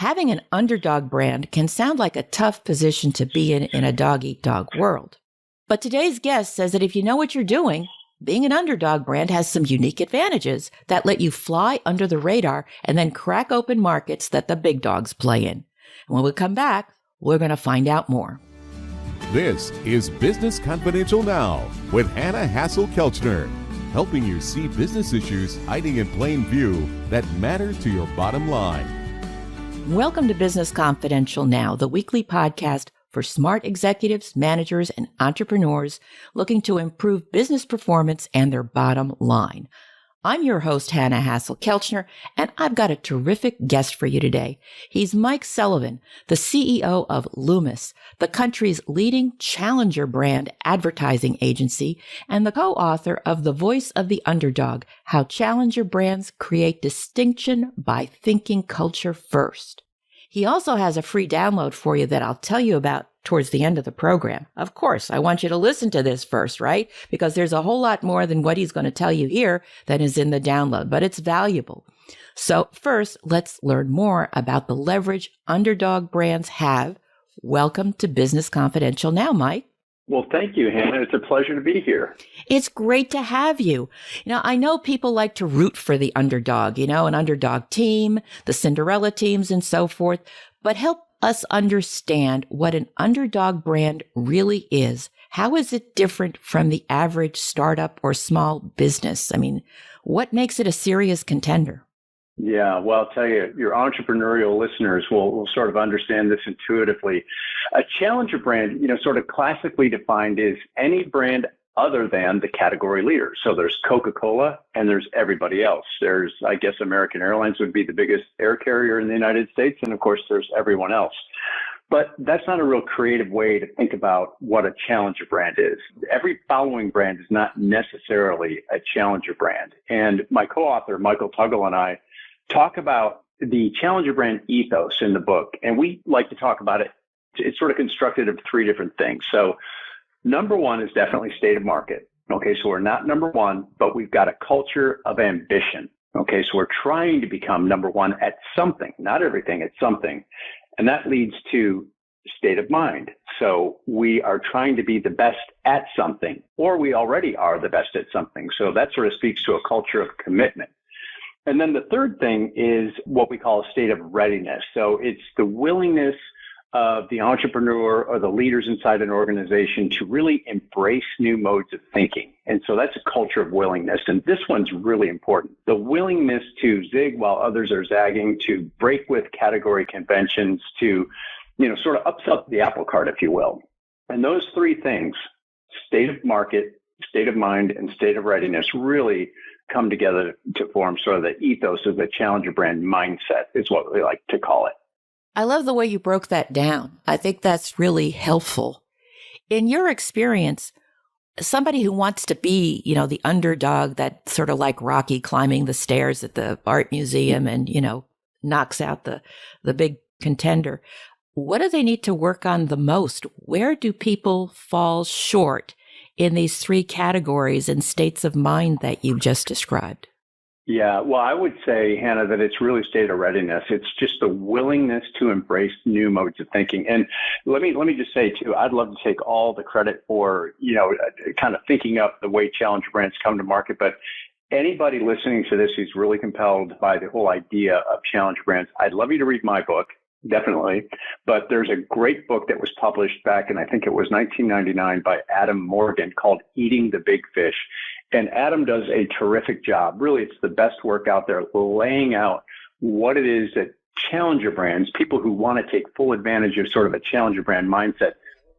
Having an underdog brand can sound like a tough position to be in a dog-eat-dog world. But today's guest says that if you know what you're doing, being an underdog brand has some unique advantages that let you fly under the radar and then crack open markets that the big dogs play in. And when we come back, we're going to find out more. This is Business Confidential Now with Hanna Hasl-Kelchner, helping you see business issues hiding in plain view that matter to your bottom line. Welcome to Business Confidential Now, the weekly podcast for smart executives, managers, and entrepreneurs looking to improve business performance and their bottom line. I'm your host, Hanna Hasl-Kelchner, and I've got a terrific guest for you today. He's Mike Sullivan, the CEO of LOOMIS, the country's leading challenger brand advertising agency, and the co-author of The Voice of the Underdog, How Challenger Brands Create Distinction by Thinking Culture First. He also has a free download for you that I'll tell you about towards the end of the program. Of course, I want you to listen to this first, right? Because there's a whole lot more than what he's going to tell you here that is in the download, but it's valuable. So first, let's learn more about the leverage underdog brands have. Welcome to Business Confidential Now, Mike. Well, thank you, Hanna. It's a pleasure to be here. It's great to have you. I know people like to root for the underdog, an underdog team, the Cinderella teams, and so forth, but help us understand what an underdog brand really is. How is it different from the average startup or small business? What makes it a serious contender? Yeah, well, I'll tell you, your entrepreneurial listeners will sort of understand this intuitively. A challenger brand, sort of classically defined is any brand other than the category leader. So there's Coca-Cola and there's everybody else. There's, I guess, American Airlines would be the biggest air carrier in the United States. And of course, there's everyone else. But that's not a real creative way to think about what a challenger brand is. Every following brand is not necessarily a challenger brand. And my co-author, Michael Tuggle, and I talk about the challenger brand ethos in the book. And we like to talk about it. It's sort of constructed of three different things. So number one is definitely state of market. Okay, so we're not number one, but we've got a culture of ambition. Okay, so we're trying to become number one at something, not everything, at something. And that leads to state of mind. So we are trying to be the best at something, or we already are the best at something. So that sort of speaks to a culture of commitment. And then the third thing is what we call a state of readiness. So it's the willingness of the entrepreneur or the leaders inside an organization to really embrace new modes of thinking. And so that's a culture of willingness. And this one's really important. The willingness to zig while others are zagging, to break with category conventions, to, sort of upset the apple cart, if you will. And those three things, state of market, state of mind, and state of readiness, really come together to form sort of the ethos of the challenger brand mindset, is what we like to call it. I love the way you broke that down. I think that's really helpful. In your experience, somebody who wants to be, the underdog that sort of like Rocky climbing the stairs at the art museum and, knocks out the big contender, what do they need to work on the most? Where do people fall short in these three categories and states of mind that you just described? Yeah, well, I would say, Hanna, that it's really state of readiness. It's just the willingness to embrace new modes of thinking. And let me just say, too, I'd love to take all the credit for, kind of thinking up the way challenger brands come to market. But anybody listening to this who's really compelled by the whole idea of challenger brands, I'd love you to read my book. Definitely. But there's a great book that was published back in, I think it was 1999 by Adam Morgan called Eating the Big Fish. And Adam does a terrific job. Really, it's the best work out there laying out what it is that challenger brands, people who want to take full advantage of sort of a challenger brand mindset,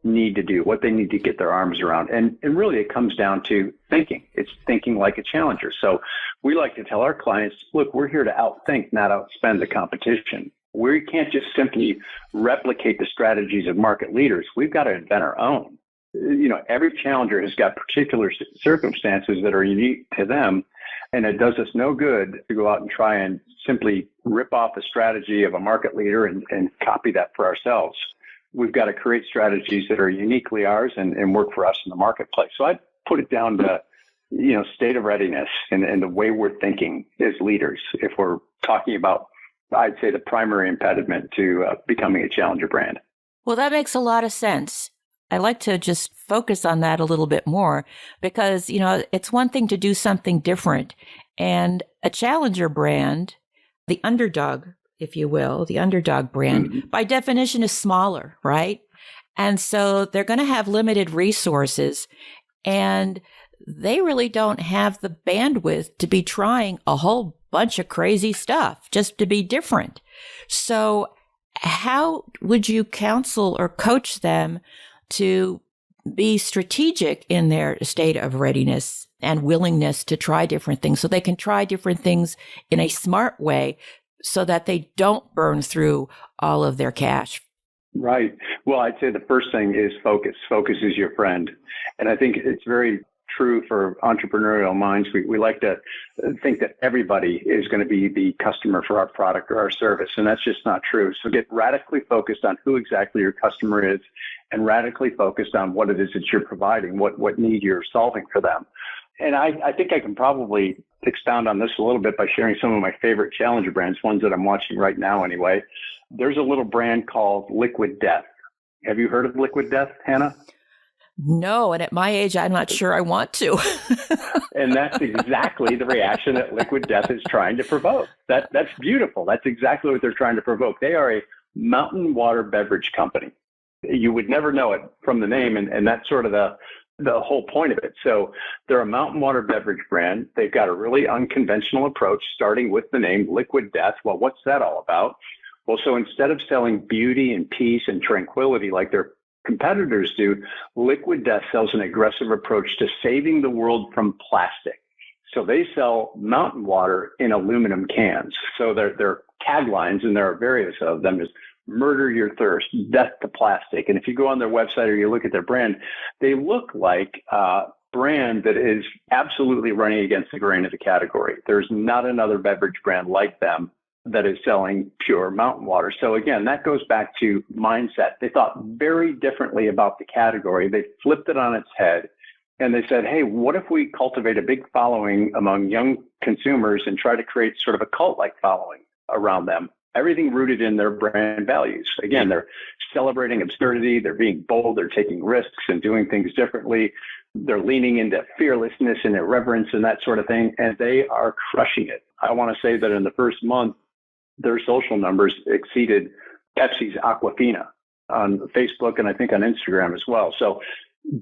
need to do, what they need to get their arms around. And really, it comes down to thinking. It's thinking like a challenger. So we like to tell our clients, look, we're here to outthink, not outspend the competition. We can't just simply replicate the strategies of market leaders. We've got to invent our own. Every challenger has got particular circumstances that are unique to them, and it does us no good to go out and try and simply rip off the strategy of a market leader and copy that for ourselves. We've got to create strategies that are uniquely ours and work for us in the marketplace. So I'd put it down to, state of readiness and the way we're thinking as leaders if we're talking about I'd say, the primary impediment to becoming a challenger brand. Well, that makes a lot of sense. I like to just focus on that a little bit more because, it's one thing to do something different. And a challenger brand, the underdog, if you will, the underdog brand, by definition is smaller, right? And so they're going to have limited resources and they really don't have the bandwidth to be trying a whole bunch of crazy stuff just to be different. So how would you counsel or coach them to be strategic in their state of readiness and willingness to try different things so they can try different things in a smart way so that they don't burn through all of their cash? Right. Well, I'd say the first thing is focus. Focus is your friend. And I think it's very true for entrepreneurial minds. We like to think that everybody is going to be the customer for our product or our service, and that's just not true. So get radically focused on who exactly your customer is and radically focused on what it is that you're providing, what need you're solving for them. And I think I can probably expound on this a little bit by sharing some of my favorite challenger brands, ones that I'm watching right now anyway. There's a little brand called Liquid Death. Have you heard of Liquid Death, Hannah? No, and at my age, I'm not sure I want to. And that's exactly the reaction that Liquid Death is trying to provoke. That's beautiful. That's exactly what they're trying to provoke. They are a mountain water beverage company. You would never know it from the name, and that's sort of the whole point of it. So they're a mountain water beverage brand. They've got a really unconventional approach, starting with the name Liquid Death. Well, what's that all about? Well, so instead of selling beauty and peace and tranquility like their competitors do, Liquid Death sells an aggressive approach to saving the world from plastic. So they sell mountain water in aluminum cans. So their taglines, and there are various of them, is murder your thirst, death to plastic. And if you go on their website or you look at their brand, they look like a brand that is absolutely running against the grain of the category. There's not another beverage brand like them that is selling pure mountain water. So again, that goes back to mindset. They thought very differently about the category. They flipped it on its head and they said, hey, what if we cultivate a big following among young consumers and try to create sort of a cult-like following around them? Everything rooted in their brand values. Again, they're celebrating absurdity. They're being bold. They're taking risks and doing things differently. They're leaning into fearlessness and irreverence and that sort of thing. And they are crushing it. I want to say that in the first month, their social numbers exceeded Pepsi's Aquafina on Facebook and I think on Instagram as well. So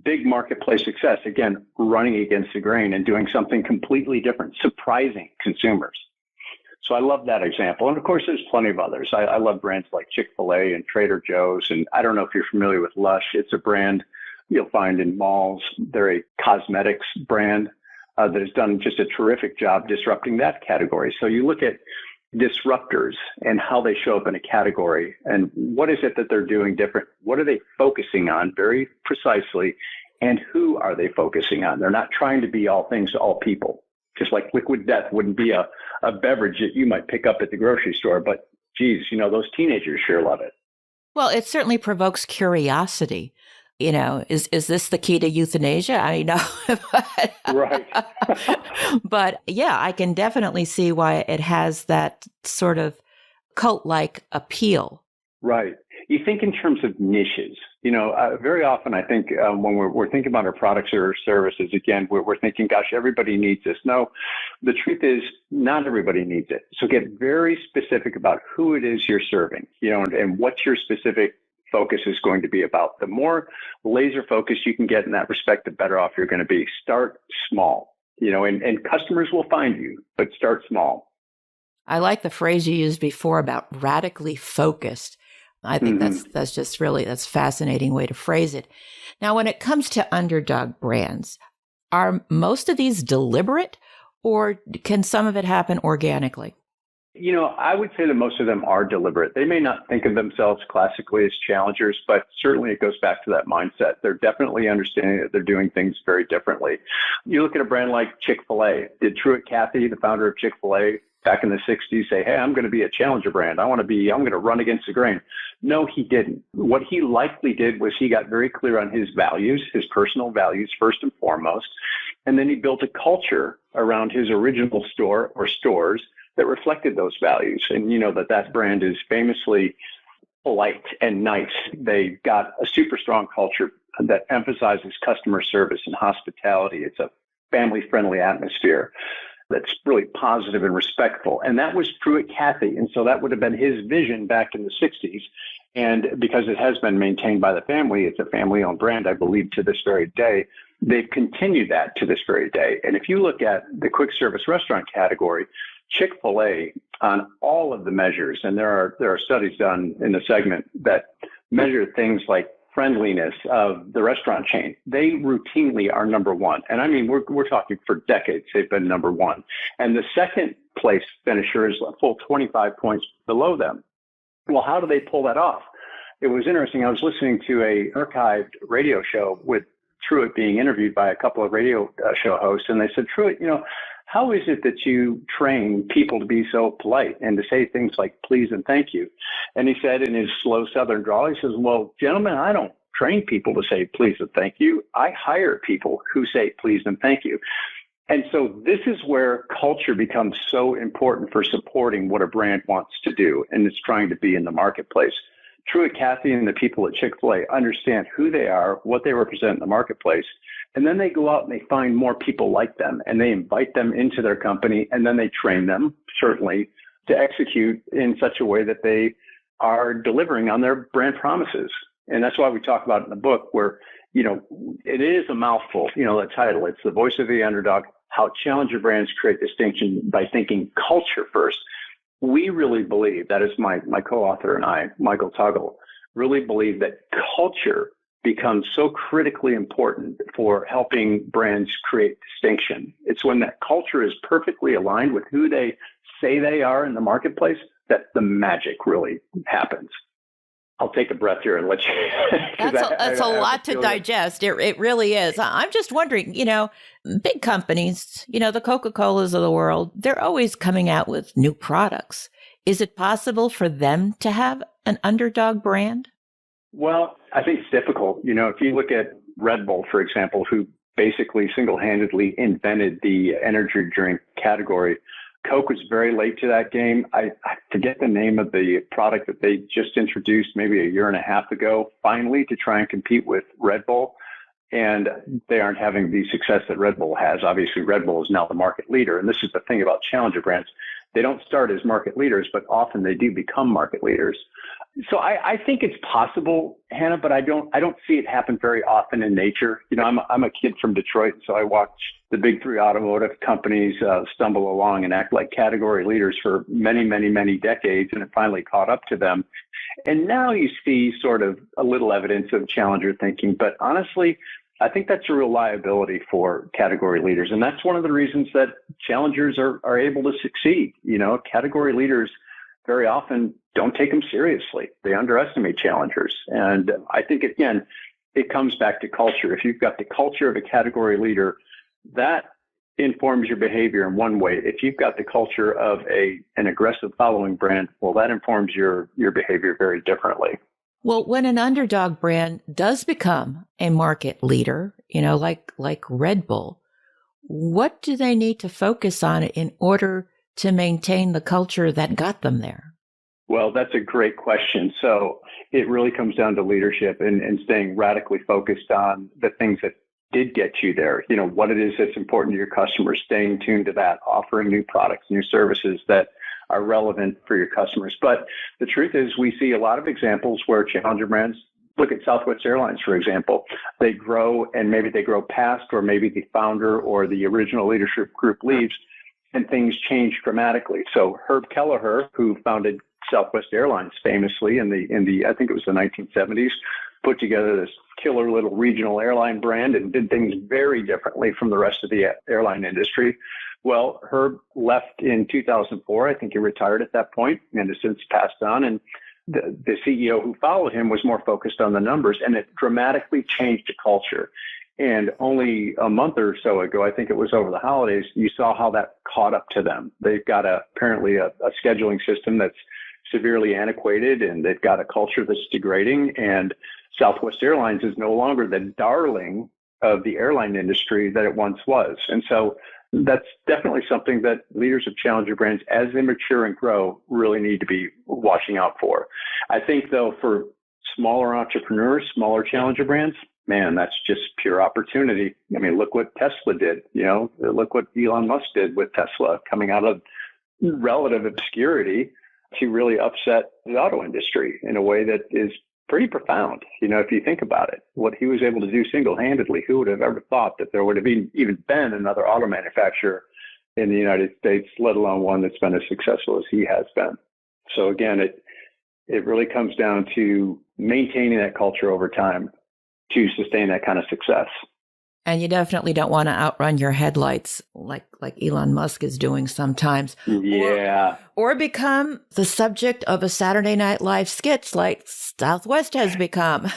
big marketplace success, again, running against the grain and doing something completely different, surprising consumers. So I love that example. And of course, there's plenty of others. I love brands like Chick-fil-A and Trader Joe's. And I don't know if you're familiar with Lush. It's a brand you'll find in malls. They're a cosmetics brand that has done just a terrific job disrupting that category. So you look at disruptors and how they show up in a category and what is it that they're doing different? What are they focusing on very precisely? And who are they focusing on? They're not trying to be all things to all people. Just like Liquid Death wouldn't be a beverage that you might pick up at the grocery store, but geez, those teenagers sure love it. Well, it certainly provokes curiosity. Is this the key to euthanasia? I mean, no. Right. But yeah, I can definitely see why it has that sort of cult-like appeal. Right. You think in terms of niches. Very often I think when we're thinking about our products or services, again, we're thinking, gosh, everybody needs this. No, the truth is not everybody needs it. So get very specific about who it is you're serving, and what your specific focus is going to be about. The more laser focus you can get in that respect, the better off you're going to be. Start small, and customers will find you, but start small. I like the phrase you used before about radically focused. I think that's fascinating way to phrase it. Now, when it comes to underdog brands, are most of these deliberate or can some of it happen organically? I would say that most of them are deliberate. They may not think of themselves classically as challengers, but certainly it goes back to that mindset. They're definitely understanding that they're doing things very differently. You look at a brand like Chick-fil-A. Did Truett Cathy, the founder of Chick-fil-A, back in the 60s say, hey, I'm going to be a challenger brand. I'm going to run against the grain. No, he didn't. What he likely did was he got very clear on his values, his personal values, first and foremost. And then he built a culture around his original store or stores that reflected those values. And you know that brand is famously polite and nice. They got a super strong culture that emphasizes customer service and hospitality. It's a family-friendly atmosphere that's really positive and respectful. And that was Truett Cathy. And so that would have been his vision back in the 60s. And because it has been maintained by the family, it's a family-owned brand, I believe, to this very day. They've continued that to this very day. And if you look at the quick service restaurant category, Chick-fil-A on all of the measures, and there are studies done in the segment that measure things like friendliness of the restaurant chain, they routinely are number one. And I mean, we're talking for decades, they've been number one. And the second place finisher is a full 25 points below them. Well, how do they pull that off? It was interesting. I was listening to a archived radio show with Truett being interviewed by a couple of radio show hosts. And they said, Truett, how is it that you train people to be so polite and to say things like please and thank you? And he said in his slow Southern drawl, he says, well, gentlemen, I don't train people to say please and thank you. I hire people who say please and thank you. And so this is where culture becomes so important for supporting what a brand wants to do, and it's trying to be in the marketplace. Truett Cathy and the people at Chick-fil-A understand who they are, what they represent in the marketplace, and then they go out and they find more people like them, and they invite them into their company, and then they train them, certainly, to execute in such a way that they are delivering on their brand promises. And that's why we talk about it in the book where, it is a mouthful, the title. It's The Voice of the Underdog, How Challenger Brands Create Distinction by Thinking Culture First. We really believe, that is my co-author and I, Michael Tuggle, really believe that culture becomes so critically important for helping brands create distinction. It's when that culture is perfectly aligned with who they say they are in the marketplace that the magic really happens. I'll take a breath here and let you. That's a lot to digest. It really is. I'm just wondering, big companies, the Coca-Colas of the world, they're always coming out with new products. Is it possible for them to have an underdog brand? Well, I think it's difficult. If you look at Red Bull, for example, who basically single-handedly invented the energy drink category, Coke was very late to that game. I forget the name of the product that they just introduced maybe a year and a half ago, finally, to try and compete with Red Bull. And they aren't having the success that Red Bull has. Obviously, Red Bull is now the market leader. And this is the thing about challenger brands. They don't start as market leaders, but often they do become market leaders. So I think it's possible, Hannah, but I don't see it happen very often in nature. I'm a kid from Detroit, so I watched the big three automotive companies stumble along and act like category leaders for many, many, many decades, and it finally caught up to them. And now you see sort of a little evidence of challenger thinking, but honestly, I think that's a real liability for category leaders. And that's one of the reasons that challengers are able to succeed. Category leaders very often don't take them seriously. They underestimate challengers. And I think, again, it comes back to culture. If you've got the culture of a category leader, that informs your behavior in one way. If you've got the culture of an aggressive following brand, well, that informs your behavior very differently. Well, when an underdog brand does become a market leader, like Red Bull, what do they need to focus on in order to maintain the culture that got them there? Well, that's a great question. So it really comes down to leadership and staying radically focused on the things that did get you there. What it is that's important to your customers, staying tuned to that, offering new products, new services that are relevant for your customers. But the truth is we see a lot of examples where challenger brands, look at Southwest Airlines, for example, they grow and maybe they grow past, or maybe the founder or the original leadership group leaves and things change dramatically. So Herb Kelleher, who founded Southwest Airlines famously in the I think it was the 1970s, put together this killer little regional airline brand and did things very differently from the rest of the airline industry. Well, Herb left in 2004. I think he retired at that point and has since passed on. And the CEO who followed him was more focused on the numbers, and it dramatically changed the culture. And only a month or so ago, I think it was over the holidays, you saw how that caught up to them. They've got apparently a scheduling system that's severely antiquated, and they've got a culture that's degrading. And Southwest Airlines is no longer the darling of the airline industry that it once was. And so that's definitely something that leaders of challenger brands, as they mature and grow, really need to be watching out for. I think, though, for smaller entrepreneurs, smaller challenger brands, man, that's just pure opportunity. I mean, look what Tesla did. Look what Elon Musk did with Tesla, coming out of relative obscurity to really upset the auto industry in a way that is pretty profound. If you think about it, what he was able to do single-handedly, who would have ever thought that there would have even been another auto manufacturer in the United States, let alone one that's been as successful as he has been. So again, it really comes down to maintaining that culture over time to sustain that kind of success. And you definitely don't want to outrun your headlights like Elon Musk is doing sometimes. Yeah. Or become the subject of a Saturday Night Live sketch like Southwest has become.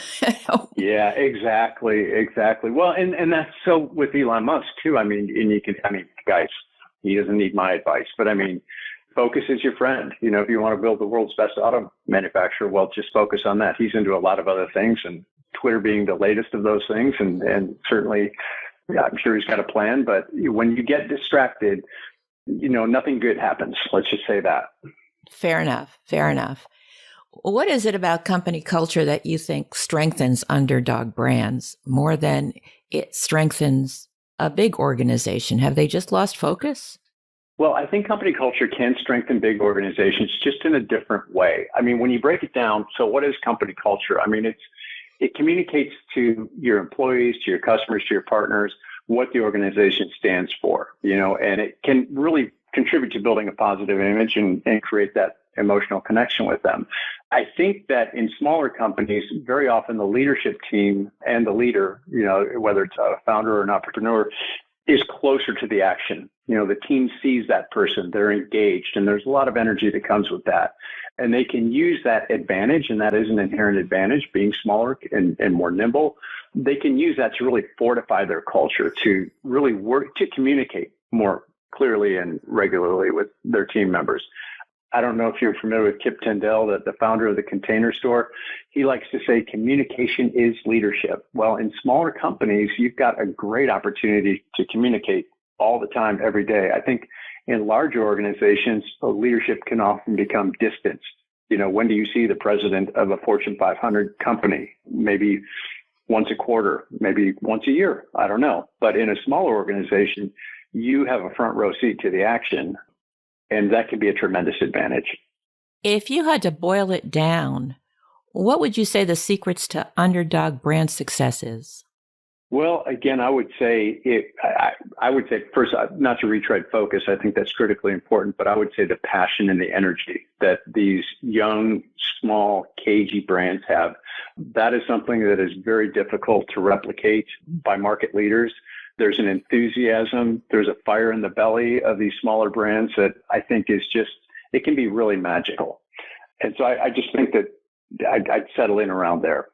Yeah, exactly. Well, and that's so with Elon Musk too. Guys, he doesn't need my advice, but focus is your friend. If you want to build the world's best auto manufacturer, well, just focus on that. He's into a lot of other things, and Twitter being the latest of those things. And certainly, yeah, I'm sure he's got a plan, but when you get distracted, nothing good happens. Let's just say that. Fair enough. What is it about company culture that you think strengthens Underdog brands more than it strengthens a big organization? Have they just lost focus? Well, I think company culture can strengthen big organizations just in a different way. When you break it down, so what is company culture? It communicates to your employees, to your customers, to your partners, what the organization stands for, and it can really contribute to building a positive image and create that emotional connection with them. I think that in smaller companies, very often the leadership team and the leader, whether it's a founder or an entrepreneur, is closer to the action. The team sees that person, they're engaged, and there's a lot of energy that comes with that. And they can use that advantage, and that is an inherent advantage, being smaller and more nimble. They can use that to really fortify their culture, to really work to communicate more clearly and regularly with their team members. I don't know if you're familiar with Kip Tindell, the founder of the Container Store. He likes to say communication is leadership. Well, in smaller companies, you've got a great opportunity to communicate all the time, every day. I think in larger organizations, leadership can often become distanced. When do you see the president of a Fortune 500 company? Maybe once a quarter, maybe once a year. I don't know. But in a smaller organization, you have a front row seat to the action, and that can be a tremendous advantage. If you had to boil it down, what would you say the secrets to Underdog brand success is? Well, again, I would say first, not to retread focus. I think that's critically important, but I would say the passion and the energy that these young, small, cagey brands have. That is something that is very difficult to replicate by market leaders. There's an enthusiasm. There's a fire in the belly of these smaller brands that I think is just, it can be really magical. And so I just think that I'd settle in around there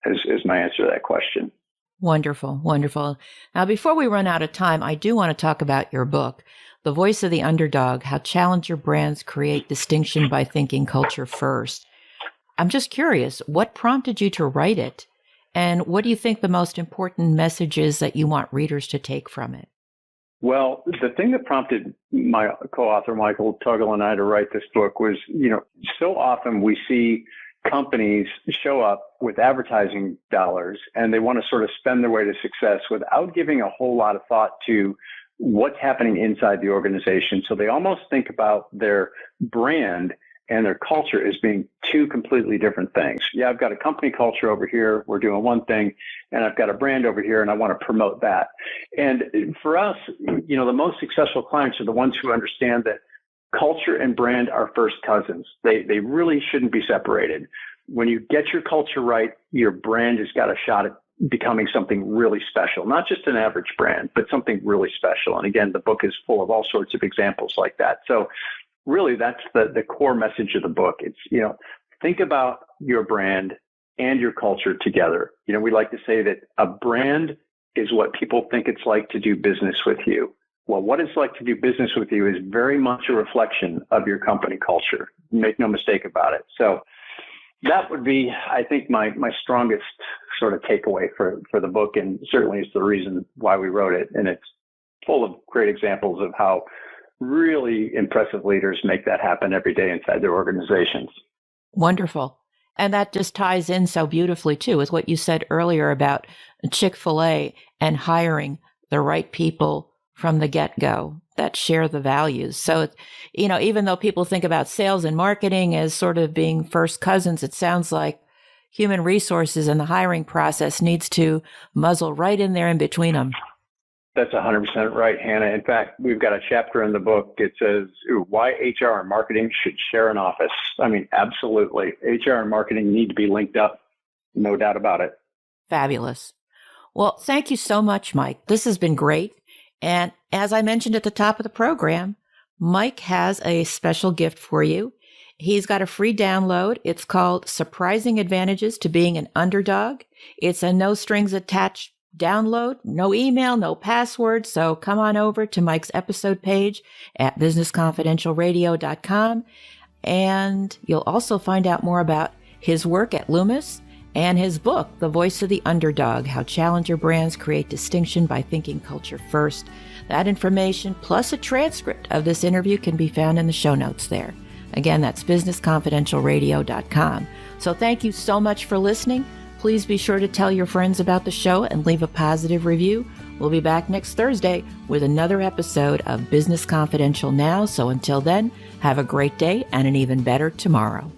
as my answer to that question. Wonderful. Now, before we run out of time, I do want to talk about your book, The Voice of the Underdog, How Challenger Brands Create Distinction by Thinking Culture First. I'm just curious, what prompted you to write it? And what do you think the most important message is that you want readers to take from it? Well, the thing that prompted my co-author, Michael Tuggle, and I to write this book was, so often we see companies show up with advertising dollars and they want to sort of spend their way to success without giving a whole lot of thought to what's happening inside the organization. So they almost think about their brand and their culture as being two completely different things. Yeah, I've got a company culture over here, we're doing one thing, and I've got a brand over here and I want to promote that. And for us, the most successful clients are the ones who understand that culture and brand are first cousins. They really shouldn't be separated. When you get your culture right, your brand has got a shot at becoming something really special, not just an average brand, but something really special. And again, the book is full of all sorts of examples like that. So really, that's the core message of the book. It's, think about your brand and your culture together. We like to say that a brand is what people think it's like to do business with you. Well, what it's like to do business with you is very much a reflection of your company culture. Make no mistake about it. So that would be, I think, my strongest sort of takeaway for the book, and certainly it's the reason why we wrote it. And it's full of great examples of how really impressive leaders make that happen every day inside their organizations. Wonderful. And that just ties in so beautifully, too, with what you said earlier about Chick-fil-A and hiring the right people from the get-go that share the values. So, even though people think about sales and marketing as sort of being first cousins, it sounds like human resources and the hiring process needs to muzzle right in there in between them. That's 100% right, Hannah. In fact, we've got a chapter in the book. It says why HR and marketing should share an office. I mean, absolutely. HR and marketing need to be linked up. No doubt about it. Fabulous. Well, thank you so much, Mike. This has been great. And as I mentioned at the top of the program, Mike has a special gift for you. He's got a free download. It's called Surprising Advantages to Being an Underdog. It's a no strings attached download, no email, no password. So come on over to Mike's episode page at businessconfidentialradio.com. And you'll also find out more about his work at LOOMIS and his book, The Voice of the Underdog, How Challenger Brands Create Distinction by Thinking Culture First. That information, plus a transcript of this interview, can be found in the show notes there. Again, that's businessconfidentialradio.com. So thank you so much for listening. Please be sure to tell your friends about the show and leave a positive review. We'll be back next Thursday with another episode of Business Confidential Now. So until then, have a great day and an even better tomorrow.